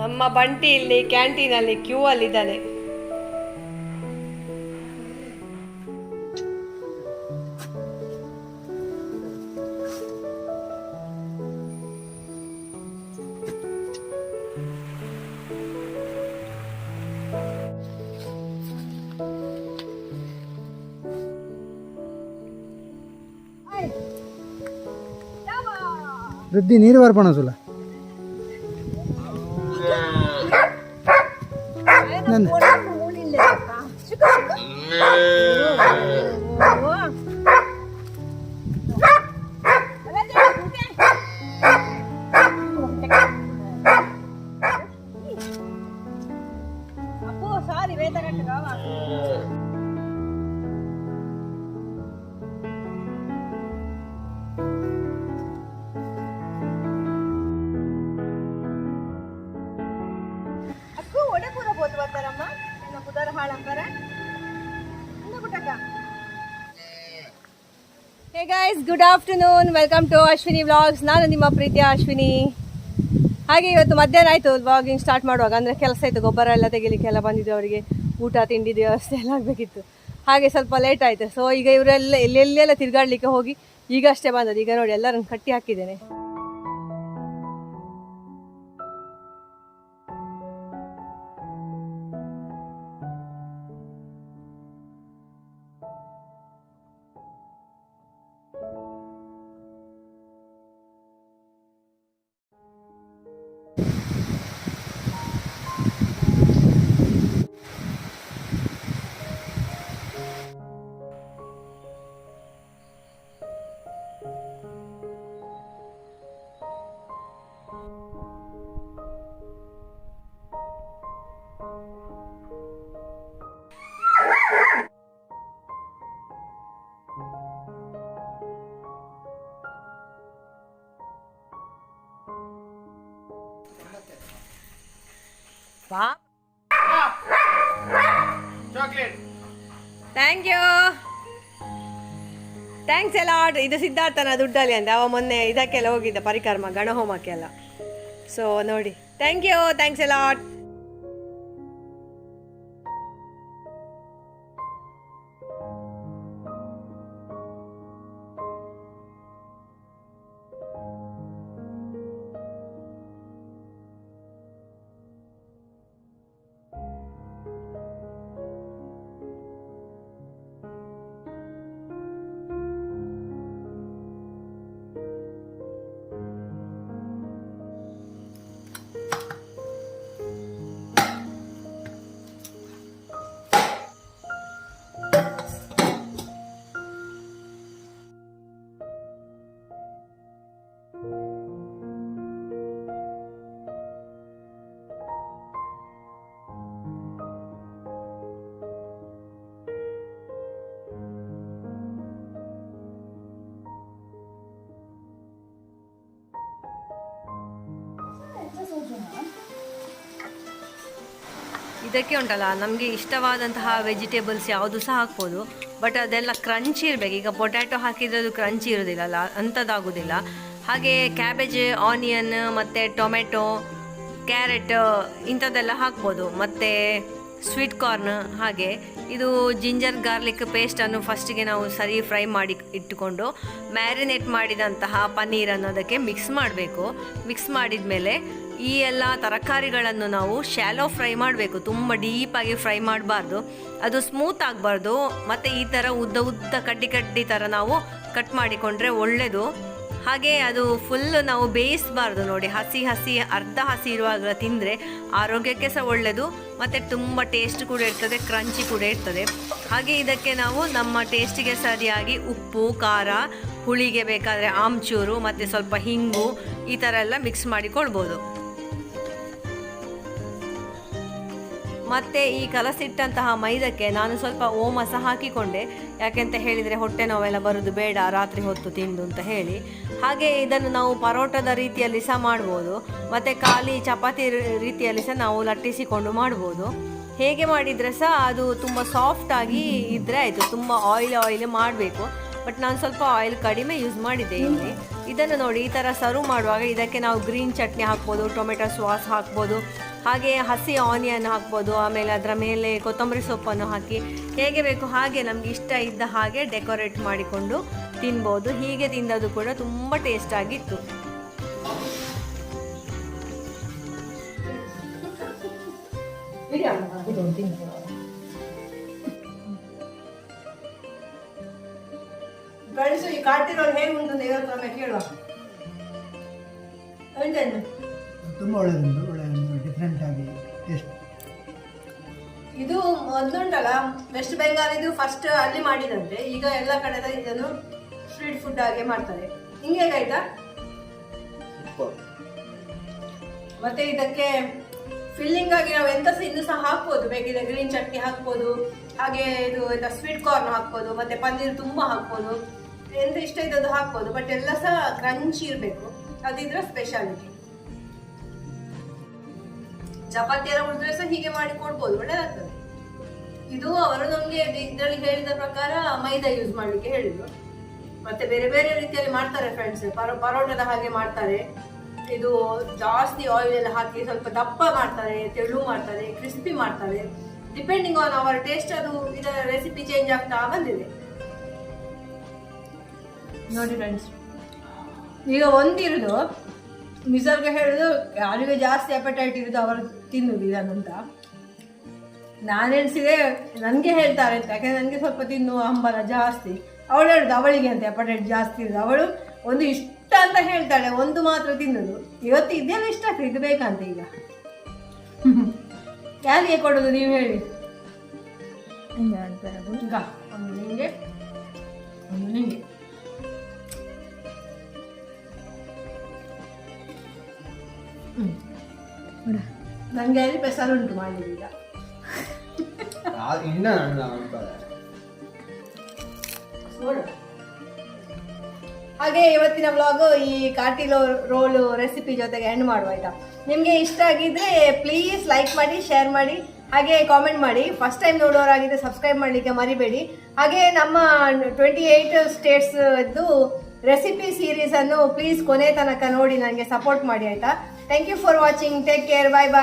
ನಮ್ಮ ಬಂಟಿ ಇಲ್ಲಿ ಕ್ಯಾಂಟೀನಲ್ಲಿ ಕ್ಯೂ ಅಲ್ಲಿ ಇದ್ದಾನೆ. ವೃದ್ಧಿ ನೀರು ಬರ್ಪಣ ಸುಲ Hey guys, good afternoon. Welcome to AshwiniVlogs. ನಾನು ನಿಮ್ಮ ಪ್ರೀತಿಯ ಅಶ್ವಿನಿ. ಹಾಗೆ ಇವತ್ತು ಮಧ್ಯಾಹ್ನ ಆಯಿತು ವ್ಲಾಗಿಂಗ್ ಸ್ಟಾರ್ಟ್ ಮಾಡುವಾಗ, ಅಂದರೆ ಕೆಲಸ ಇತ್ತು, ಗೊಬ್ಬರ ಎಲ್ಲ ತೆಗಿಲಿಕ್ಕೆ ಎಲ್ಲ ಬಂದಿದ್ದು, ಅವರಿಗೆ ಊಟ ತಿಂಡಿ ವ್ಯವಸ್ಥೆ ಎಲ್ಲ ಆಗಬೇಕಿತ್ತು. ಹಾಗೆ ಸ್ವಲ್ಪ ಲೇಟ್ ಆಯಿತು. ಸೊ ಈಗ ಇವರೆಲ್ಲ ಎಲ್ಲೆಲ್ಲೆಲ್ಲ ತಿರುಗಾಡಲಿಕ್ಕೆ ಹೋಗಿ ಈಗಷ್ಟೇ ಬಂದದ್ದು. ಈಗ ನೋಡಿ ಎಲ್ಲರನ್ನು ಕಟ್ಟಿ ಹಾಕಿದ್ದೇನೆ. ಚಾಕ್ಲೇಟ್ ಥ್ಯಾಂಕ್ ಯು, ಥ್ಯಾಂಕ್ಸ್ ಎಲ್ಲ. ಇದು ಸಿದ್ಧಾರ್ಥನ ದುಡ್ಡಲ್ಲಿ ಅಂತ ಅವ ಮೊನ್ನೆ ಇದಕ್ಕೆಲ್ಲ ಹೋಗಿದ್ದ, ಪರಿಕರ್ಮ ಗಣಹೋಮಕ್ಕೆಲ್ಲ. ಸೊ ನೋಡಿ, ಥ್ಯಾಂಕ್ ಯು, ಥ್ಯಾಂಕ್ಸ್ ಎಲ್ಲ. ಇದಕ್ಕೆ ಉಂಟಲ್ಲ, ನಮಗೆ ಇಷ್ಟವಾದಂತಹ ವೆಜಿಟೇಬಲ್ಸ್ ಯಾವುದು ಸಹ ಹಾಕ್ಬೋದು, ಬಟ್ ಅದೆಲ್ಲ ಕ್ರಂಚಿ ಇರಬೇಕು. ಈಗ ಪೊಟ್ಯಾಟೊ ಹಾಕಿದ್ರೆ ಅದು ಕ್ರಂಚಿ ಇರೋದಿಲ್ಲ, ಅಂಥದ್ದಾಗೋದಿಲ್ಲ. ಹಾಗೆ ಕ್ಯಾಬೇಜ್, ಆನಿಯನ್ ಮತ್ತು ಟೊಮೆಟೊ, ಕ್ಯಾರೆಟ್ ಇಂಥದ್ದೆಲ್ಲ ಹಾಕ್ಬೋದು. ಮತ್ತು ಸ್ವೀಟ್ ಕಾರ್ನ್. ಹಾಗೆ ಇದು ಜಿಂಜರ್ ಗಾರ್ಲಿಕ್ ಪೇಸ್ಟನ್ನು ಫಸ್ಟಿಗೆ ನಾವು ಸರಿ ಫ್ರೈ ಮಾಡಿ ಇಟ್ಟುಕೊಂಡು ಮ್ಯಾರಿನೇಟ್ ಮಾಡಿದಂತಹ ಪನ್ನೀರನ್ನು ಅದಕ್ಕೆ ಮಿಕ್ಸ್ ಮಾಡಬೇಕು. ಮಿಕ್ಸ್ ಮಾಡಿದ ಮೇಲೆ ಈ ಎಲ್ಲ ತರಕಾರಿಗಳನ್ನು ನಾವು ಶಾಲೋ ಫ್ರೈ ಮಾಡಬೇಕು, ತುಂಬ ಡೀಪಾಗಿ ಫ್ರೈ ಮಾಡಬಾರ್ದು, ಅದು ಸ್ಮೂತ್ ಆಗಬಾರ್ದು. ಮತ್ತು ಈ ಥರ ಉದ್ದ ಉದ್ದ ಕಡ್ಡಿ ಕಡ್ಡಿ ಥರ ನಾವು ಕಟ್ ಮಾಡಿಕೊಂಡ್ರೆ ಒಳ್ಳೆಯದು. ಹಾಗೆ ಅದು ಫುಲ್ ನಾವು ಬೇಯಿಸಬಾರ್ದು ನೋಡಿ, ಹಸಿ ಹಸಿ ಅರ್ಧ ಹಸಿ ಇರುವಾಗ ತಿಂದರೆ ಆರೋಗ್ಯಕ್ಕೆ ಸಹ ಒಳ್ಳೆಯದು, ಮತ್ತು ತುಂಬ ಟೇಸ್ಟ್ ಕೂಡ ಇರ್ತದೆ, ಕ್ರಂಚಿ ಕೂಡ ಇರ್ತದೆ. ಹಾಗೆ ಇದಕ್ಕೆ ನಾವು ನಮ್ಮ ಟೇಸ್ಟಿಗೆ ಸರಿಯಾಗಿ ಉಪ್ಪು, ಖಾರ, ಹುಳಿಗೆ ಬೇಕಾದರೆ ಆಮ್ಚೂರು ಮತ್ತು ಸ್ವಲ್ಪ ಹಿಂಗು ಈ ಥರ ಎಲ್ಲ ಮಿಕ್ಸ್ ಮಾಡಿ ಕೊಡ್ಬೋದು. ಮತ್ತು ಈ ಕಲಸಿಟ್ಟಂತಹ ಮೈದಕ್ಕೆ ನಾನು ಸ್ವಲ್ಪ ಓಮ ಸಹ ಹಾಕಿಕೊಂಡೆ, ಯಾಕೆಂತ ಹೇಳಿದರೆ ಹೊಟ್ಟೆ ನೋವೆಲ್ಲ ಬರೋದು ಬೇಡ ರಾತ್ರಿ ಹೊತ್ತು ತಿಂದು ಅಂತ ಹೇಳಿ. ಹಾಗೆ ಇದನ್ನು ನಾವು ಪರೋಟದ ರೀತಿಯಲ್ಲಿ ಸಹ ಮಾಡ್ಬೋದು, ಮತ್ತು ಖಾಲಿ ಚಪಾತಿ ರೀತಿಯಲ್ಲಿ ಸಹ ನಾವು ಲಟ್ಟಿಸಿಕೊಂಡು ಮಾಡ್ಬೋದು. ಹೇಗೆ ಮಾಡಿದರೆ ಸಹ ಅದು ತುಂಬ ಸಾಫ್ಟಾಗಿ ಇದ್ದರೆ ಆಯಿತು. ತುಂಬ ಆಯಿಲ್ ಮಾಡಬೇಕು, ಬಟ್ ನಾನು ಸ್ವಲ್ಪ ಆಯಿಲ್ ಕಡಿಮೆ ಯೂಸ್ ಮಾಡಿದ್ದೆ ಇಲ್ಲಿ. ಇದನ್ನು ನೋಡಿ ಈ ಥರ ಸರ್ವ್ ಮಾಡುವಾಗ ಇದಕ್ಕೆ ನಾವು ಗ್ರೀನ್ ಚಟ್ನಿ ಹಾಕ್ಬೋದು, ಟೊಮೆಟೊ ಸಾಸ್ ಹಾಕ್ಬೋದು, ಹಾಗೆ ಹಸಿ ಆನಿಯನ್ ಹಾಕ್ಬೋದು, ಆಮೇಲೆ ಅದರ ಮೇಲೆ ಕೊತ್ತಂಬರಿ ಸೊಪ್ಪನ್ನು ಹಾಕಿ ಹೇಗೆ ಬೇಕು ಹಾಗೆ ನಮಗೆ ಇಷ್ಟ ಇದ್ದ ಹಾಗೆ ಡೆಕೋರೇಟ್ ಮಾಡಿಕೊಂಡು ತಿನ್ಬೋದು. ಹೀಗೆ ತಿಂದದ್ದು ಕೂಡ ತುಂಬ ಟೇಸ್ಟಾಗಿತ್ತು. ಫ್ರೆಂಡ್ಸ್, ಈ ಕಾಟಿ ರೋಲ್ ಹೇಗೆ ಉಂಟು ಅಂತ ಇವತ್ತು ಒಮ್ಮೆ ಕೇಳುವ. ತುಂಬ ಒಳ್ಳೆಯದುಂಟು, ಒಳ್ಳೆಯದು ಡಿಫ್ರೆಂಟ್ ಆಗಿ ಟೇಸ್ಟ್. ಇದು ಮೊದಲುಂಟಲ್ಲ ವೆಸ್ಟ್ ಬೆಂಗಾಲ್, ಇದು ಫಸ್ಟ್ ಅಲ್ಲಿ ಮಾಡಿದಂತೆ, ಈಗ ಎಲ್ಲ ಕಡೆ ಇದನ್ನು ಸ್ಟ್ರೀಟ್ ಫುಡ್ ಆಗಿ ಮಾಡ್ತಾರೆ. ಹಿಂಗೆ ಆಯ್ತಾ? ಮತ್ತೆ ಇದಕ್ಕೆ ಫಿಲ್ಲಿಂಗ್ ಆಗಿ ನಾವು ಎಂತ ಇನ್ನೂ ಸಹ ಹಾಕ್ಬೋದು, ಬೇಕಿದ್ರೆ ಗ್ರೀನ್ ಚಟ್ನಿ ಹಾಕ್ಬೋದು, ಹಾಗೆ ಇದು ಸ್ವೀಟ್ ಕಾರ್ನ್ ಹಾಕ್ಬೋದು, ಮತ್ತೆ ಪನ್ನೀರ್ ತುಂಬ ಹಾಕ್ಬೋದು, ಎಂತ ಇಷ್ಟ ಇದ್ದದ್ದು ಹಾಕ್ಬೋದು. ಬಟ್ ಎಲ್ಲ ಸಹ ಕ್ರಂಚಿ ಇರಬೇಕು, ಅದಿದ್ರ ಸ್ಪೆಷಾಲಿಟಿ. ಚಪಾತಿ ಎಲ್ಲ ಉಳಿದ್ರೆ ಸಹ ಹೀಗೆ ಮಾಡಿ ಕೊಡ್ಬೋದು, ಒಳ್ಳೆದಾಗ್ತದೆ. ಇದು ಅವರು ನಮ್ಗೆ ಇದರಲ್ಲಿ ಹೇಳಿದ ಪ್ರಕಾರ ಮೈದಾ ಯೂಸ್ ಮಾಡ್ಲಿಕ್ಕೆ ಹೇಳಿದ್ರು. ಮತ್ತೆ ಬೇರೆ ಬೇರೆ ರೀತಿಯಲ್ಲಿ ಮಾಡ್ತಾರೆ ಫ್ರೆಂಡ್ಸ್. ಪರೋಟದ ಹಾಗೆ ಮಾಡ್ತಾರೆ, ಇದು ಜಾಸ್ತಿ ಆಯಿಲ್ ಎಲ್ಲ ಹಾಕಿ ಸ್ವಲ್ಪ ದಪ್ಪ ಮಾಡ್ತಾರೆ, ತೆಳು ಮಾಡ್ತಾರೆ, ಕ್ರಿಸ್ಪಿ ಮಾಡ್ತಾರೆ. ಡಿಪೆಂಡಿಂಗ್ ಆನ್ ಅವರ್ ಟೇಸ್ಟ್ ಅದು ಇದರ ರೆಸಿಪಿ ಚೇಂಜ್ ಆಗ್ತಾ ಬಂದಿದೆ ನೋಡಿ ಫ್ರೆಂಡ್ಸ್. ಈಗ ಒಂದಿರುದು ನಿಸರ್ಗ ಹೇಳುದು ಯಾರಿಗೆ ಜಾಸ್ತಿ ಅಪಟೈಟ್ ಇರುದು ಅವರು ತಿನ್ನುದು ಇದನ್ನಂತ. ನಾನೆನ್ಸಿದೆ ನನಗೆ ಹೇಳ್ತಾರೆ ಅಂತ, ಯಾಕಂದ್ರೆ ನನಗೆ ಸ್ವಲ್ಪ ತಿನ್ನುವ ಹಂಬಲ ಜಾಸ್ತಿ. ಅವಳು ಹೇಳುದು ಅವಳಿಗೆ ಅಂತ ಅಪಟೈಟ್ ಜಾಸ್ತಿ ಇರುದು. ಅವಳು ಒಂದು ಇಷ್ಟ ಅಂತ ಹೇಳ್ತಾಳೆ, ಒಂದು ಮಾತ್ರ ತಿನ್ನುದು. ಇವತ್ತು ಇದೆಲ್ಲ ಇಷ್ಟ ಆಗ್ತದೆ, ಇದು ಬೇಕಂತ. ಈಗ ಯಾರಿಗೆ ಕೊಡೋದು ನೀವು ಹೇಳಿ? ಈಗ ಒಂದು ನಿಂಗೆ, ಒಂದು ನಿಂಗೆ. ನನಗೆ ಅಲ್ಲಿ ಪೆಸರ್ ಉಂಟು ಮಾಡಿದ ಈಗ. ಹಾಗೆ ಇವತ್ತಿನ ವ್ಲಾಗ್ ಈ ಕಾಟಿ ರೋಲ್ ರೆಸಿಪಿ ಜೊತೆಗೆ ಎಂಡ್ ಮಾಡುವ ಆಯ್ತಾ. ನಿಮಗೆ ಇಷ್ಟ ಆಗಿದ್ರೆ ಪ್ಲೀಸ್ ಲೈಕ್ ಮಾಡಿ, ಶೇರ್ ಮಾಡಿ, ಹಾಗೆ ಕಾಮೆಂಟ್ ಮಾಡಿ. ಫಸ್ಟ್ ಟೈಮ್ ನೋಡೋರಾಗಿದ್ರೆ ಸಬ್ಸ್ಕ್ರೈಬ್ ಮಾಡಲಿಕ್ಕೆ ಮರಿಬೇಡಿ. ಹಾಗೆ ನಮ್ಮ 28 ಸ್ಟೇಟ್ಸ್ ಇದ್ದು ರೆಸಿಪಿ ಸೀರೀಸ್ ಅನ್ನು ಪ್ಲೀಸ್ ಕೊನೆ ತನಕ ನೋಡಿ ನನಗೆ ಸಪೋರ್ಟ್ ಮಾಡಿ ಆಯ್ತಾ. Thank you for watching. Take care. Bye bye.